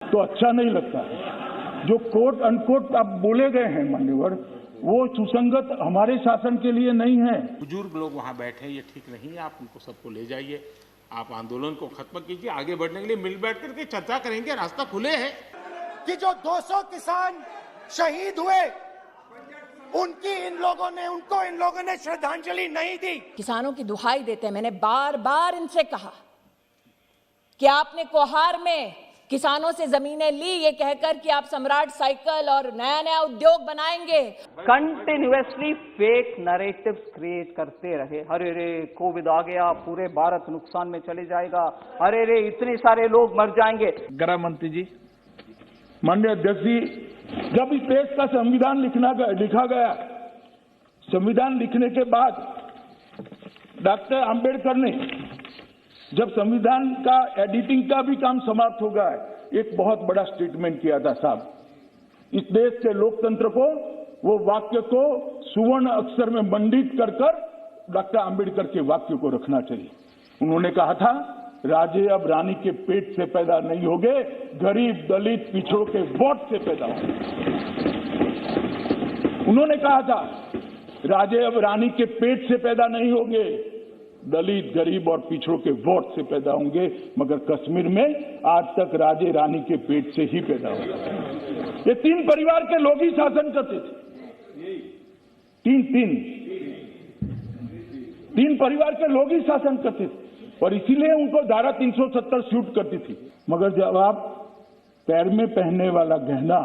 तो अच्छा नहीं लगता है। जो कोट अनकोट आप बोले गए हैं मान्यवर, वो सुसंगत हमारे शासन के लिए नहीं है। बुजुर्ग लोग वहां बैठे, ये ठीक नहीं है। आप उनको सबको ले जाइए, आप आंदोलन को खत्म कीजिए। आगे बढ़ने के लिए मिल बैठ करके चर्चा करेंगे, रास्ता खुले है। कि जो 200 किसान शहीद हुए, उनको इन लोगों ने श्रद्धांजलि नहीं दी। किसानों की दुहाई देते हैं, मैंने बार बार इनसे कहा कि आपने कोहार में किसानों से जमीनें ली ये कहकर कि आप सम्राट साइकिल और नया नया उद्योग बनाएंगे। कंटिन्यूअसली फेक नैरेटिव्स क्रिएट करते रहे। अरे रे कोविड आ गया, पूरे भारत नुकसान में चले जाएगा, अरे रे इतने सारे लोग मर जाएंगे। गृह मंत्री जी, माननीय अध्यक्ष जी, जब इस देश का संविधान लिखा गया, संविधान लिखने के बाद डॉक्टर आंबेडकर ने जब संविधान का एडिटिंग का भी काम समाप्त हो गया, एक बहुत बड़ा स्टेटमेंट किया था साहब, इस देश के लोकतंत्र को, वो वाक्य को सुवर्ण अक्षर में मंडित कर डॉक्टर आंबेडकर के वाक्य को रखना चाहिए। उन्होंने कहा था, राजे अब रानी के पेट से पैदा नहीं होंगे, गरीब दलित पिछड़ों के वोट से पैदा होंगे। उन्होंने कहा था, राजे अब रानी के पेट से पैदा नहीं होंगे, दलित गरीब और पिछड़ों के वोट से पैदा होंगे। मगर कश्मीर में आज तक राजे रानी के पेट से ही पैदा होगा। ये तीन परिवार के लोग ही शासन करते थे। तीन परिवार के लोग ही शासन करते थे और इसीलिए उनको धारा 370 शूट करती थी। मगर जब आप पैर में पहनने वाला गहना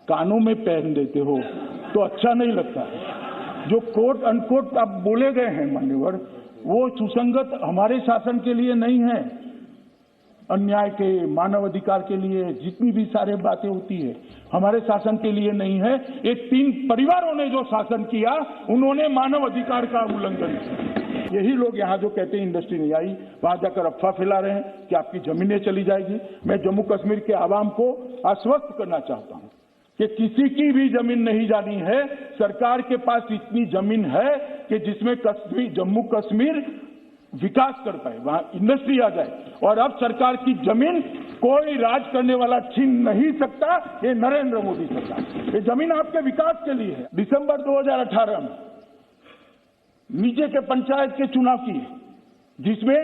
कानों में पहन देते हो तो अच्छा नहीं लगता। जो कोट अनकोट आप बोले गए हैं मान्यवर, वो सुसंगत हमारे शासन के लिए नहीं है। अन्याय के, मानव अधिकार के लिए जितनी भी सारे बातें होती है, हमारे शासन के लिए नहीं है। ये तीन परिवारों ने जो शासन किया, उन्होंने मानव अधिकार का उल्लंघन किया। यही लोग यहाँ जो कहते हैं इंडस्ट्री नहीं आई, वहां जाकर अफवाह फैला रहे हैं कि आपकी जमीनें चली जाएगी। मैं जम्मू कश्मीर के आवाम को आश्वस्त करना चाहता हूँ कि किसी की भी जमीन नहीं जानी है। सरकार के पास इतनी जमीन है कि जिसमें जम्मू कश्मीर विकास कर पाए, वहां इंडस्ट्री आ जाए। और अब सरकार की जमीन कोई राज करने वाला छीन नहीं सकता। ये नरेंद्र मोदी सरकार, ये जमीन आपके विकास के लिए है। दिसंबर 2018 में नीचे के पंचायत के चुनाव किए, जिसमें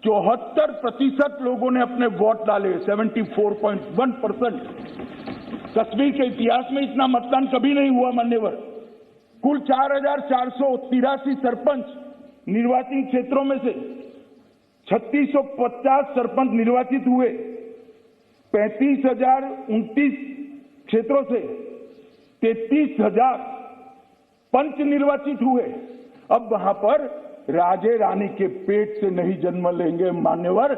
74% लोगों ने अपने वोट डाले, 74.1%। कश्मीर के इतिहास में इतना मतदान कभी नहीं हुआ मान्यवर। कुल 4,483 सरपंच निर्वाचित क्षेत्रों में से 3650 सरपंच निर्वाचित हुए। 35,029 क्षेत्रों से 33,000 पंच निर्वाचित हुए। अब वहां पर राजे रानी के पेट से नहीं जन्म लेंगे मान्यवर,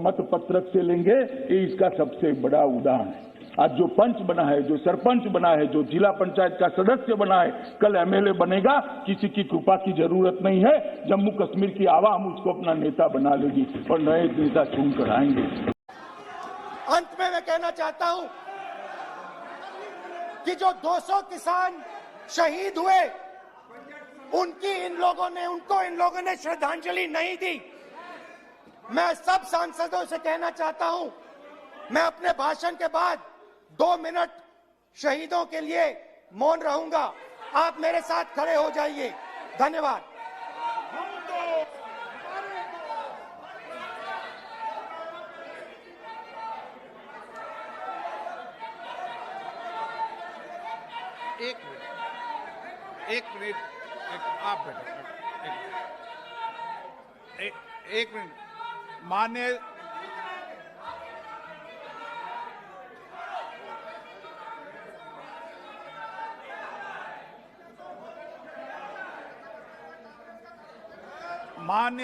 मत पत्रक से लेंगे। ये इसका सबसे बड़ा उदाहरण है। आज जो पंच बना है, जो सरपंच बना है, जो जिला पंचायत का सदस्य बना है, कल एमएलए बनेगा। किसी की कृपा की जरूरत नहीं है। जम्मू कश्मीर की आवाम उसको अपना नेता बना लेगी और नए नेता चुनकर आएंगे। अंत में मैं कहना चाहता हूं कि जो 200 किसान शहीद हुए, उनको इन लोगों ने श्रद्धांजलि नहीं दी। मैं सब सांसदों से कहना चाहता हूं, मैं अपने भाषण के बाद 2 मिनट शहीदों के लिए मौन रहूंगा। आप मेरे साथ खड़े हो जाइए। धन्यवाद। एक मिनट, आप बैठो। एक मिनट, माननीय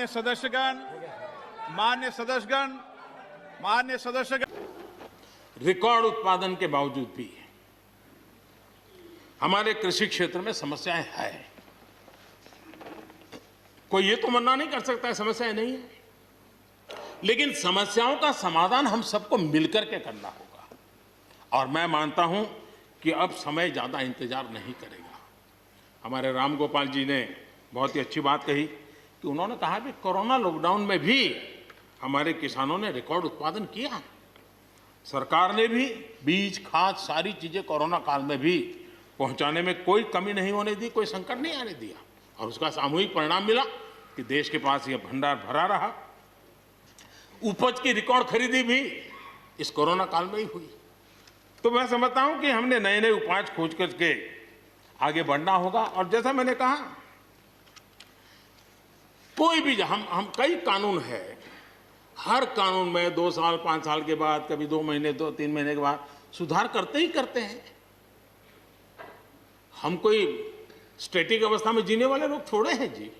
सदस्यगण, रिकॉर्ड उत्पादन के बावजूद भी हमारे कृषि क्षेत्र में समस्याएं हैं। कोई ये तो मना नहीं कर सकता है समस्याएं नहीं है, लेकिन समस्याओं का समाधान हम सबको मिलकर के करना होगा। और मैं मानता हूं कि अब समय ज्यादा इंतजार नहीं करेगा। हमारे राम गोपाल जी ने बहुत ही अच्छी बात कही कि उन्होंने कहा कि कोरोना लॉकडाउन में भी हमारे किसानों ने रिकॉर्ड उत्पादन किया। सरकार ने भी बीज खाद सारी चीजें कोरोना काल में भी पहुंचाने में कोई कमी नहीं होने दी, कोई संकट नहीं आने दिया, और उसका सामूहिक परिणाम मिला कि देश के पास यह भंडार भरा रहा। उपज की रिकॉर्ड खरीदी भी इस कोरोना काल में ही हुई। तो मैं समझता हूं कि हमने नए नए उपाय खोज करके आगे बढ़ना होगा। और जैसा मैंने कहा, कोई भी हम कई कानून है, हर कानून में 2 साल 5 साल के बाद, कभी 2 महीने 2-3 महीने के बाद सुधार करते ही करते हैं। हम कोई स्टैटिक अवस्था में जीने वाले लोग थोड़े हैं जी।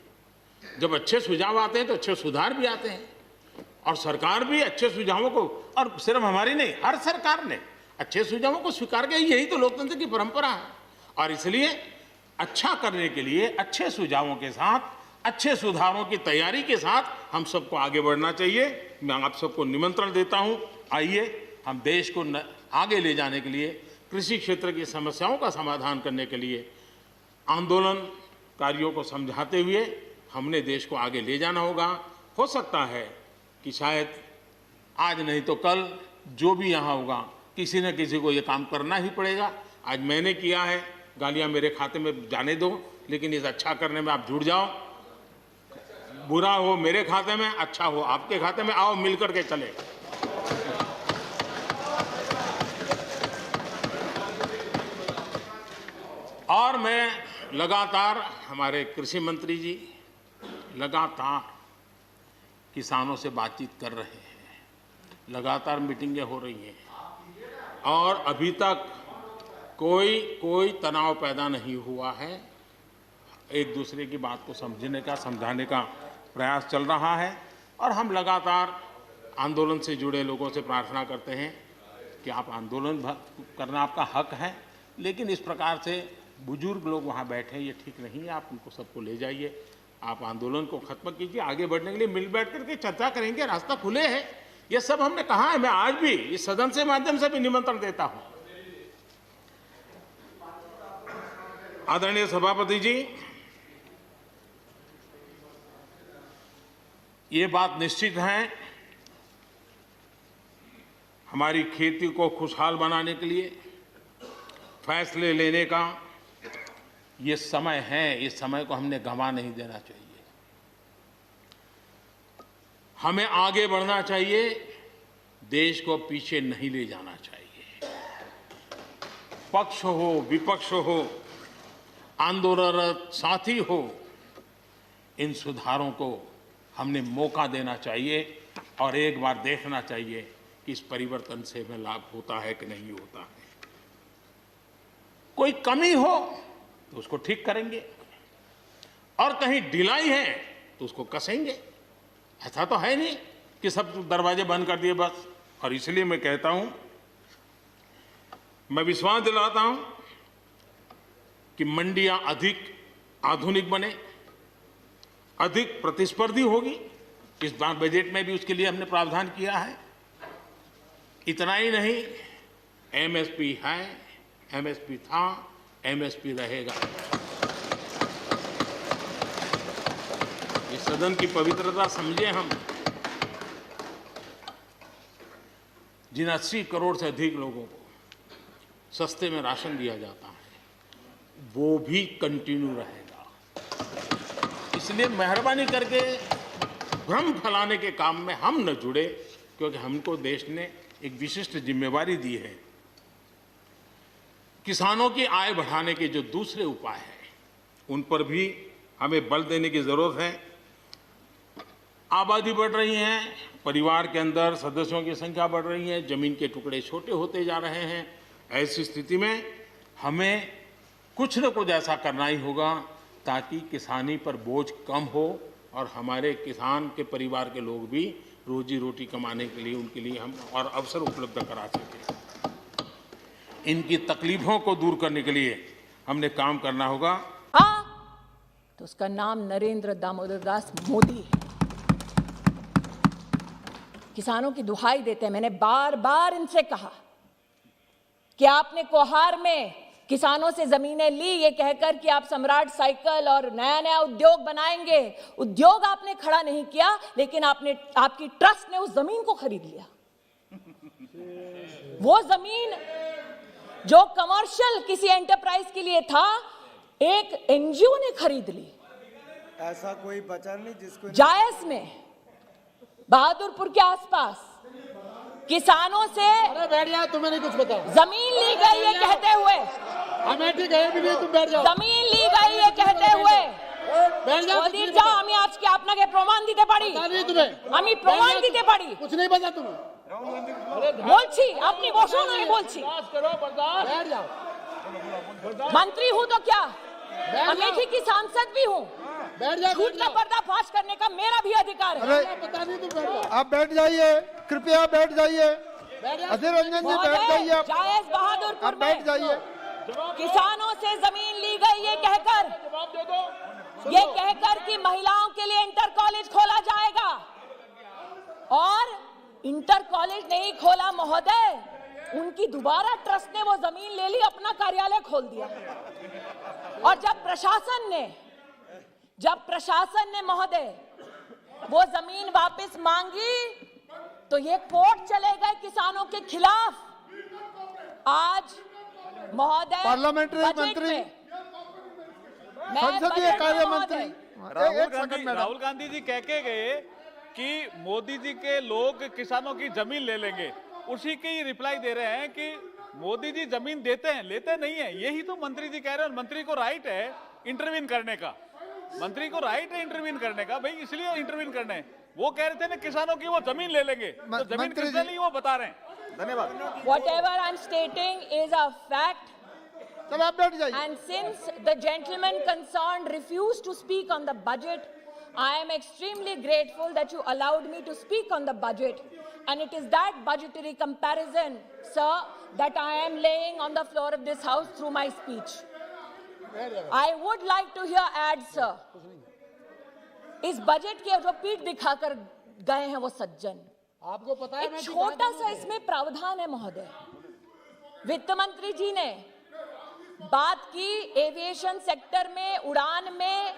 जब अच्छे सुझाव आते हैं तो अच्छे सुधार भी आते हैं, और सरकार भी अच्छे सुझावों को, और सिर्फ हमारी नहीं, हर सरकार ने अच्छे सुझावों को स्वीकार किया। यही तो लोकतंत्र की परंपरा है। और इसलिए अच्छा करने के लिए अच्छे सुझावों के साथ, अच्छे सुधारों की तैयारी के साथ हम सबको आगे बढ़ना चाहिए। मैं आप सबको निमंत्रण देता हूं, आइए हम देश को आगे ले जाने के लिए, कृषि क्षेत्र की समस्याओं का समाधान करने के लिए आंदोलनकारियों को समझाते हुए हमने देश को आगे ले जाना होगा। हो सकता है कि शायद आज नहीं तो कल जो भी यहाँ होगा, किसी न किसी को ये काम करना ही पड़ेगा। आज मैंने किया है, गालियाँ मेरे खाते में जाने दो, लेकिन इस अच्छा करने में आप जुड़ जाओ। बुरा हो मेरे खाते में, अच्छा हो आपके खाते में, आओ मिलकर के चले। और मैं लगातार, हमारे कृषि मंत्री जी लगातार किसानों से बातचीत कर रहे हैं, लगातार मीटिंगें हो रही हैं, और अभी तक कोई तनाव पैदा नहीं हुआ है। एक दूसरे की बात को समझने का, समझाने का प्रयास चल रहा है। और हम लगातार आंदोलन से जुड़े लोगों से प्रार्थना करते हैं कि आप आंदोलन करना आपका हक है, लेकिन इस प्रकार से बुजुर्ग लोग वहाँ बैठे, ये ठीक नहीं है। आप उनको सबको ले जाइए, आप आंदोलन को खत्म कीजिए। आगे बढ़ने के लिए मिल बैठ करके चर्चा करेंगे, रास्ता खुले है। ये सब हमने कहा है। मैं आज भी इस सदन से माध्यम से भी निमंत्रण देता हूं। आदरणीय सभापति जी, ये बात निश्चित है, हमारी खेती को खुशहाल बनाने के लिए फैसले लेने का ये समय है। इस समय को हमने गंवा नहीं देना चाहिए। हमें आगे बढ़ना चाहिए, देश को पीछे नहीं ले जाना चाहिए। पक्ष हो, विपक्ष हो, आंदोलनरत साथी हो, इन सुधारों को हमने मौका देना चाहिए और एक बार देखना चाहिए कि इस परिवर्तन से हमें लाभ होता है कि नहीं होता है। कोई कमी हो तो उसको ठीक करेंगे, और कहीं ढिलाई है तो उसको कसेंगे। ऐसा तो है नहीं कि सब दरवाजे बंद कर दिए बस। और इसलिए मैं कहता हूं, मैं विश्वास दिलाता हूं कि मंडियां अधिक आधुनिक बने, अधिक प्रतिस्पर्धी होगी। इस बार बजट में भी उसके लिए हमने प्रावधान किया है। इतना ही नहीं, एमएसपी है, एमएसपी था, एमएसपी रहेगा। इस सदन की पवित्रता समझे हम। जिन 80 करोड़ से अधिक लोगों को सस्ते में राशन दिया जाता है, वो भी कंटिन्यू रहेगा। इसलिए मेहरबानी करके भ्रम फैलाने के काम में हम न जुड़े, क्योंकि हमको देश ने एक विशिष्ट जिम्मेवारी दी है। किसानों की आय बढ़ाने के जो दूसरे उपाय हैं, उन पर भी हमें बल देने की जरूरत है। आबादी बढ़ रही है, परिवार के अंदर सदस्यों की संख्या बढ़ रही है, जमीन के टुकड़े छोटे होते जा रहे हैं। ऐसी स्थिति में हमें कुछ न कुछ ऐसा करना ही होगा ताकि किसानी पर बोझ कम हो और हमारे किसान के परिवार के लोग भी रोजी रोटी कमाने के लिए, उनके लिए हम और अवसर उपलब्ध करा सकें। इनकी तकलीफों को दूर करने के लिए हमने काम करना होगा। हाँ, तो उसका नाम नरेंद्र दामोदर दास मोदी है। किसानों की दुहाई देते हैं, मैंने बार बार इनसे कहा कि आपने कोहार में किसानों से जमीनें ली ये कहकर कि आप सम्राट साइकिल और नया नया उद्योग बनाएंगे। उद्योग आपने खड़ा नहीं किया, लेकिन आपकी ट्रस्ट ने उस जमीन को खरीद लिया। वो जमीन जो कमर्शियल किसी एंटरप्राइज के लिए था, एक एनजीओ ने खरीद ली। ऐसा कोई बचा नहीं जिसको जायस में, बहादुरपुर के आसपास किसानों से अरे बैठ जाओ, तुम्हें नहीं कुछ पता। जमीन ली गई है कहते हुए, अमेठी गए भी नहीं, तुम बैठ जाओ। जमीन ली गई है कहते हुए बैठ जाओ। যা আমি আজকে আপনাকে প্রমাণ দিতে পারি, আমি প্রমাণ দিতে পারি। कुछ नहीं पता तुम्हें। বলছি, আপনি বসুন, আমি বলছি। बैठ जाओ। मंत्री हूं तो क्या, अमेठी की सांसद भी हूं। बैठ जाओ। झूठ का पर्दाफाश करने का मेरा भी अधिकार है। पता नहीं, तुम बैठ जाओ। आप बैठ जाइए, कृपया बैठ जाइए। अधीर रंजन जी बैठ जाइए। आप जायज बहादुरपुर बैठ में जाइए। किसानों से जमीन ली गई ये कहकर कि महिलाओं के लिए इंटर कॉलेज खोला जाएगा, और इंटर कॉलेज नहीं खोला महोदय, उनकी दोबारा ट्रस्ट ने वो जमीन ले ली, अपना कार्यालय खोल दिया। और जब प्रशासन ने महोदय वो जमीन वापस मांगी तो ये कोर्ट चले गए किसानों के खिलाफ। आज महोदय पार्लियामेंट्री मंत्री, संसदीय कार्य मंत्री राहुल गांधी जी कह के गए कि मोदी जी के लोग किसानों की जमीन ले लेंगे, उसी की रिप्लाई दे रहे हैं कि मोदी जी जमीन देते हैं, लेते नहीं है। यही तो मंत्री जी कह रहे हैं। मंत्री को राइट है इंटरवीन करने का, मंत्री को राइट है इंटरवीन करने का, भाई इसलिए इंटरवीन करने। वो कह रहे थे ना किसानों की वो जमीन ले लेंगे, तो जमीन किसने ली वो बता रहे हैं। धन्यवाद। Whatever I'm stating is a fact. चलो आप बैठ जाइए। And since the gentleman concerned refused to speak on the budget, I am extremely grateful that you allowed me to speak on the budget. And it is that budgetary comparison, sir, that I am laying on the floor of this house through my speech. I would like to hear ads, sir. इस budget के जो पीठ दिखाकर गए हैं वो सज्जन, आपको पता है, एक छोटा सा इसमें प्रावधान है महोदय। वित्त मंत्री जी ने बात की एविएशन सेक्टर में, उड़ान में,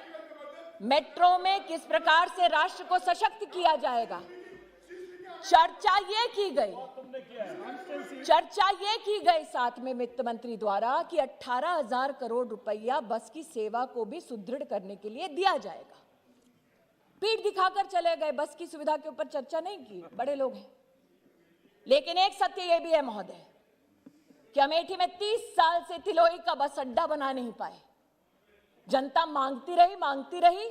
मेट्रो में किस प्रकार से राष्ट्र को सशक्त किया जाएगा। चर्चा ये की गई साथ में वित्त मंत्री द्वारा कि 18,000 करोड़ रुपया बस की सेवा को भी सुदृढ़ करने के लिए दिया जाएगा। पीठ दिखाकर चले गए, बस की सुविधा के ऊपर चर्चा नहीं की, बड़े लोग हैं। लेकिन एक सत्य यह भी है महोदय कि अमेठी में 30 साल से तिलोई का बस अड्डा बना नहीं पाए। जनता मांगती रही,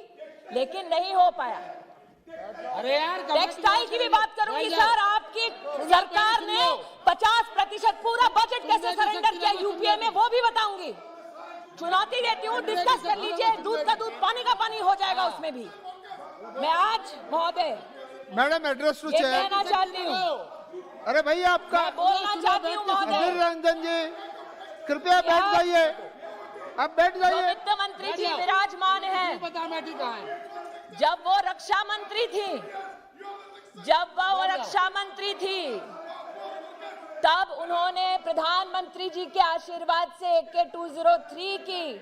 लेकिन नहीं हो पाया। अरे यार, टेक्सटाइल की भी बात करूंगी सर। आपकी सरकार ने 50% पूरा बजट कैसे सरेंडर किया यूपीए में, वो भी बताऊंगी। चुनौती देती हूँ, डिस्कस कर लीजिए। दूध का दूध, पानी का पानी हो जाएगा उसमें भी। मैं आज महोदय मैडम एड्रेस टू ये चेयर कहना चाहती हूँ, अरे भैया आपका बोलना चाहती हूँ महोदय। अधीर रंजन जी कृपया बैठ जाइए, आप बैठ जाइए। वित्त मंत्री जी विराजमान है। पता अमेठी कहाँ है। जब वो रक्षा मंत्री थी तब उन्होंने प्रधानमंत्री जी के आशीर्वाद से AK-203 की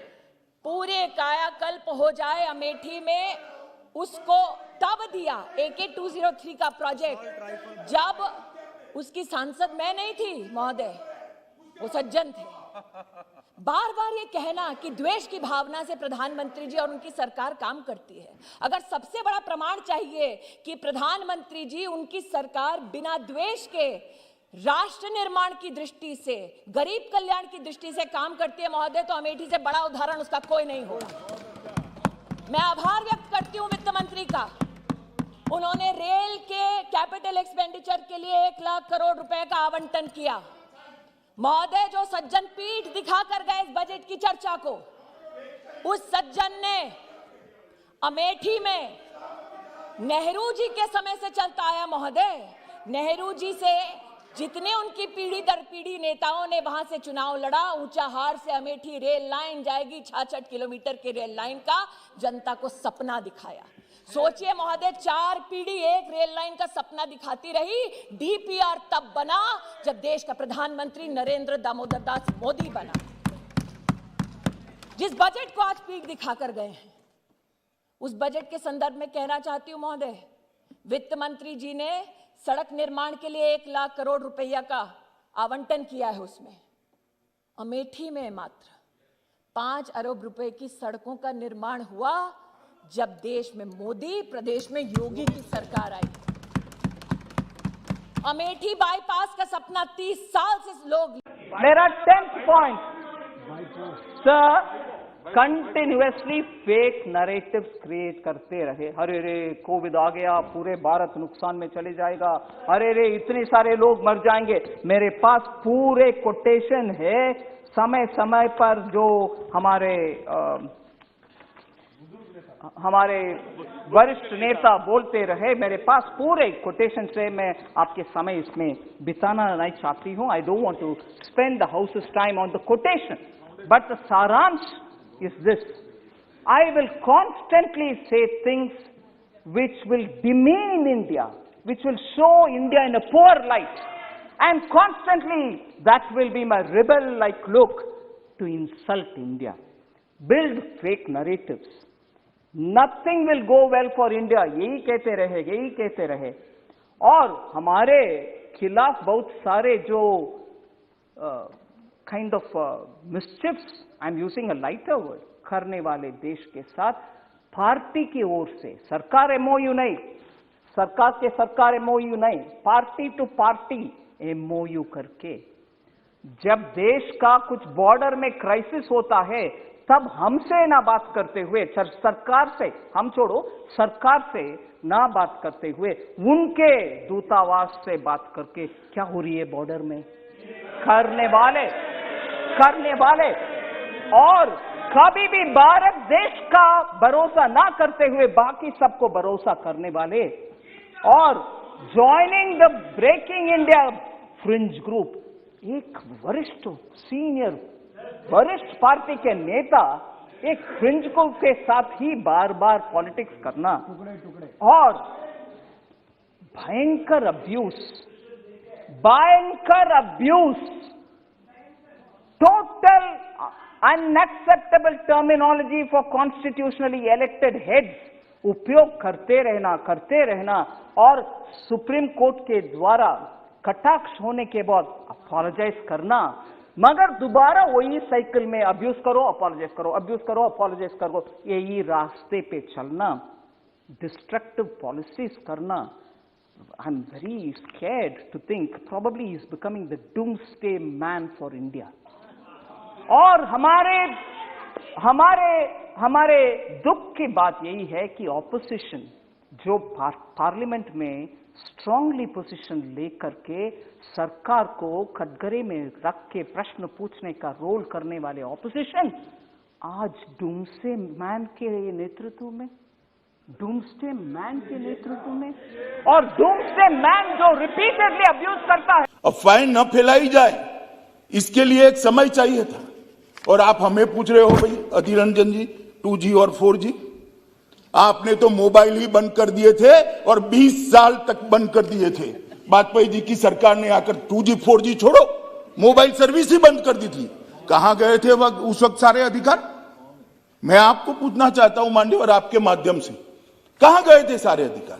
पूरे कायाकल्प हो जाए अमेठी में, उसको तब दिया AK-203 का प्रोजेक्ट, जब उसकी सांसद मैं नहीं थी महोदय, वो सज्जन थे। बार बार ये कहना कि द्वेष की भावना से प्रधानमंत्री जी और उनकी सरकार काम करती है। अगर सबसे बड़ा प्रमाण चाहिए कि प्रधानमंत्री जी, उनकी सरकार बिना द्वेष के राष्ट्र निर्माण की दृष्टि से, गरीब कल्याण की दृष्टि से काम करती है महोदय, तो अमेठी से बड़ा उदाहरण उसका कोई नहीं होगा। मैं आभार व्यक्त करती हूं वित्त मंत्री का। उन्होंने रेल के कैपिटल एक्सपेंडिचर के लिए 1 लाख करोड़ रुपए का आवंटन किया। महोदय, जो सज्जन पीठ दिखाकर गए इस बजट की चर्चा को, उस सज्जन ने अमेठी में नेहरू जी के समय से चलता आया महोदय, नेहरू जी से जितने उनकी पीढ़ी दर पीढ़ी नेताओं ने वहां से चुनाव लड़ा, ऊंचाहार से अमेठी रेल लाइन जाएगी, 66 किलोमीटर की रेल लाइन का जनता को सपना दिखाया। सोचिए महोदय, 4 पीढ़ी एक रेल लाइन का सपना दिखाती रही। डीपीआर तब बना जब देश का प्रधानमंत्री नरेंद्र दामोदर दास मोदी बना। जिस बजट को आज पीठ दिखाकर गए हैं, उस बजट के संदर्भ में कहना चाहती हूं महोदय, वित्त मंत्री जी ने सड़क निर्माण के लिए 1 लाख करोड़ रुपया का आवंटन किया है उसमें अमेठी में मात्र 5 अरब रुपए की सड़कों का निर्माण हुआ जब देश में मोदी, प्रदेश में योगी की सरकार आई। अमेठी बाईपास का सपना 30 साल से लोग। मेरा 10th point, sir, continuously fake narratives create करते रहे। अरे रे कोविड आ गया, पूरे भारत नुकसान में चले जाएगा, अरे रे इतने सारे लोग मर जाएंगे। मेरे पास पूरे कोटेशन है, समय समय पर जो हमारे वरिष्ठ नेता बोलते रहे, मेरे पास पूरे कोटेशन से। मैं आपके समय इसमें बिताना नहीं चाहती हूं। I don't want to spend the houses time on the quotation, but the सारांश is this: I will constantly say things which will demean India, which will show India in a poor light, and constantly that will be my rebel-like look to insult India, build fake narratives. Nothing will go well for India, यही कहते रहे। और हमारे खिलाफ बहुत सारे जो kind of mischiefs, I'm using a lighter word, करने वाले देश के साथ पार्टी की ओर से, सरकार MOU नहीं, सरकार MOU नहीं, पार्टी टू पार्टी MOU करके, जब देश का कुछ बॉर्डर में क्राइसिस होता है तब हमसे ना बात करते हुए, सरकार से, हम छोड़ो, सरकार से ना बात करते हुए उनके दूतावास से बात करके क्या हो रही है बॉर्डर में, करने वाले और कभी भी भारत देश का भरोसा ना करते हुए बाकी सबको भरोसा करने वाले, और joining the breaking India fringe group, एक वरिष्ठ पार्टी के नेता एक फ्रिंज ग्रुप के साथ ही बार बार पॉलिटिक्स करना, और भयंकर abuse, total unacceptable terminology for constitutionally elected heads उपयोग करते रहना और सुप्रीम कोर्ट के द्वारा कटाक्ष होने के बाद अपोलोजाइज करना, मगर दोबारा वही साइकिल में अब्यूज करो, अपोलोजाइज करो, यही रास्ते पे चलना, डिस्ट्रक्टिव पॉलिसीज करना। I'm very scared to think probably he is becoming the doomsday man for India. और हमारे दुख की बात यही है कि ऑपोजिशन जो पार्लियामेंट में स्ट्रांगली पोजीशन लेकर के सरकार को कटघरे में रख के प्रश्न पूछने का रोल करने वाले ऑपोजिशन आज डूम्सडे मैन के नेतृत्व में, और डूम्सडे मैन जो रिपीटेडली अब्यूज करता है। अफवाहें न फैलाई जाए इसके लिए एक समय चाहिए था, और आप हमें पूछ रहे हो भाई अधीर रंजन जी 2G और 4G, आपने तो मोबाइल ही बंद कर दिए थे और 20 साल तक बंद कर दिए थे। वाजपेयी जी की सरकार ने आकर 2G 4G छोड़ो, मोबाइल सर्विस ही बंद कर दी थी। कहां गए थे उस वक्त सारे अधिकार? मैं आपको पूछना चाहता हूं माननीय, आपके माध्यम से, कहां गए थे सारे अधिकार?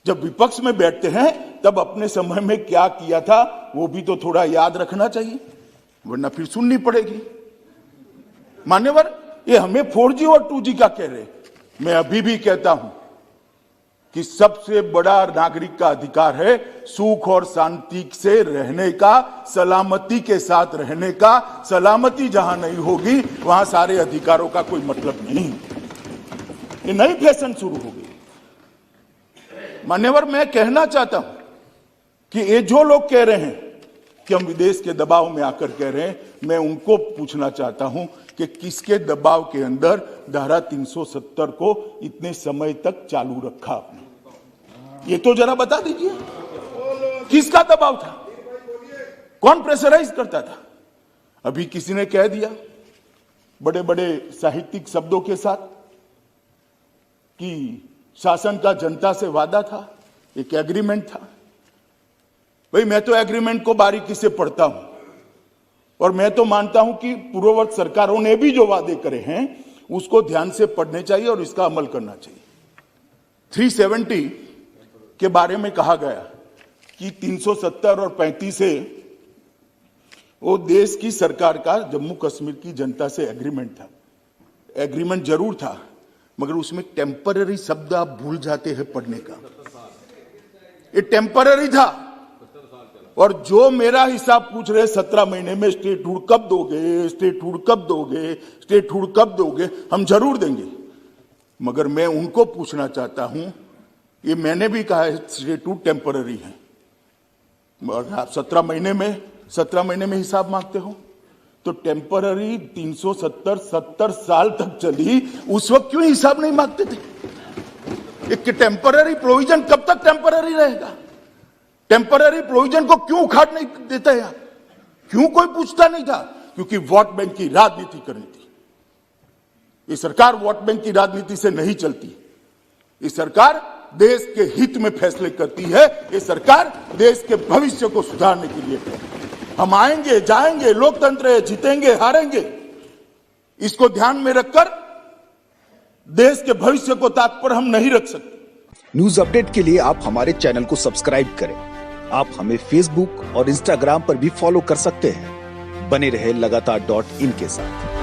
जब विपक्ष में बैठते हैं तब अपने समय में क्या किया था वो भी तो थोड़ा याद रखना चाहिए, वरना फिर सुननी पड़ेगी। मान्यवर, ये हमें 4G और 2G का कह रहे, मैं अभी भी कहता हूं कि सबसे बड़ा नागरिक का अधिकार है सुख और शांति से रहने का, सलामती के साथ रहने का। सलामती जहां नहीं होगी वहां सारे अधिकारों का कोई मतलब नहीं। ये नई फैशन शुरू हो गई। मान्यवर, मैं कहना चाहता हूं कि ये जो लोग कह रहे हैं कि हम विदेश के दबाव में आकर कह रहे हैं, मैं उनको पूछना चाहता हूं कि किसके दबाव के अंदर धारा 370 को इतने समय तक चालू रखा आपने? ये तो जरा बता दीजिए, किसका दबाव था? कौन प्रेशराइज करता था? अभी किसी ने कह दिया बड़े बड़े साहित्यिक शब्दों के साथ कि शासन का जनता से वादा था, एक एग्रीमेंट था। भाई, मैं तो एग्रीमेंट को बारीकी से पढ़ता हूं और मैं तो मानता हूं कि पूर्ववर्ती सरकारों ने भी जो वादे करे हैं उसको ध्यान से पढ़ने चाहिए और इसका अमल करना चाहिए। 370 के बारे में कहा गया कि 370 और 35 से वो देश की सरकार का जम्मू कश्मीर की जनता से एग्रीमेंट था। एग्रीमेंट जरूर था, मगर उसमें टेम्पररी शब्द आप भूल जाते हैं पढ़ने का। ये टेम्पररी था। और जो मेरा हिसाब पूछ रहे 17 महीने में स्टेटहुड कब दोगे, स्टेटहुड कब दोगे, स्टेटहुड कब दोगे, हम जरूर देंगे। मगर मैं उनको पूछना चाहता हूं, ये मैंने भी कहा है स्टेटहुड टेम्पररी है, और आप 17 महीने में हिसाब मांगते हो, तो टेम्पररी 370 साल तक चली, उस वक्त क्यों हिसाब नहीं मांगते थे? एक टेम्पररी प्रोविजन कब तक टेम्पररी रहेगा? टेम्पररी प्रोविजन को क्यों उखाड़ नहीं देता यार? क्यों कोई पूछता नहीं था? क्योंकि वोट बैंक की राजनीति करनी थी। ये सरकार वोट बैंक की राजनीति से नहीं चलती। ये सरकार देश के हित में फैसले करती है। ये सरकार देश के भविष्य को सुधारने के लिए है। हम आएंगे जाएंगे, लोकतंत्र है, जीतेंगे हारेंगे, इसको ध्यान में रखकर देश के भविष्य को ताक पर हम नहीं रख सकते। न्यूज अपडेट के लिए आप हमारे चैनल को सब्सक्राइब करें। आप हमें फेसबुक और इंस्टाग्राम पर भी फॉलो कर सकते हैं। बने रहे लगातार .in के साथ।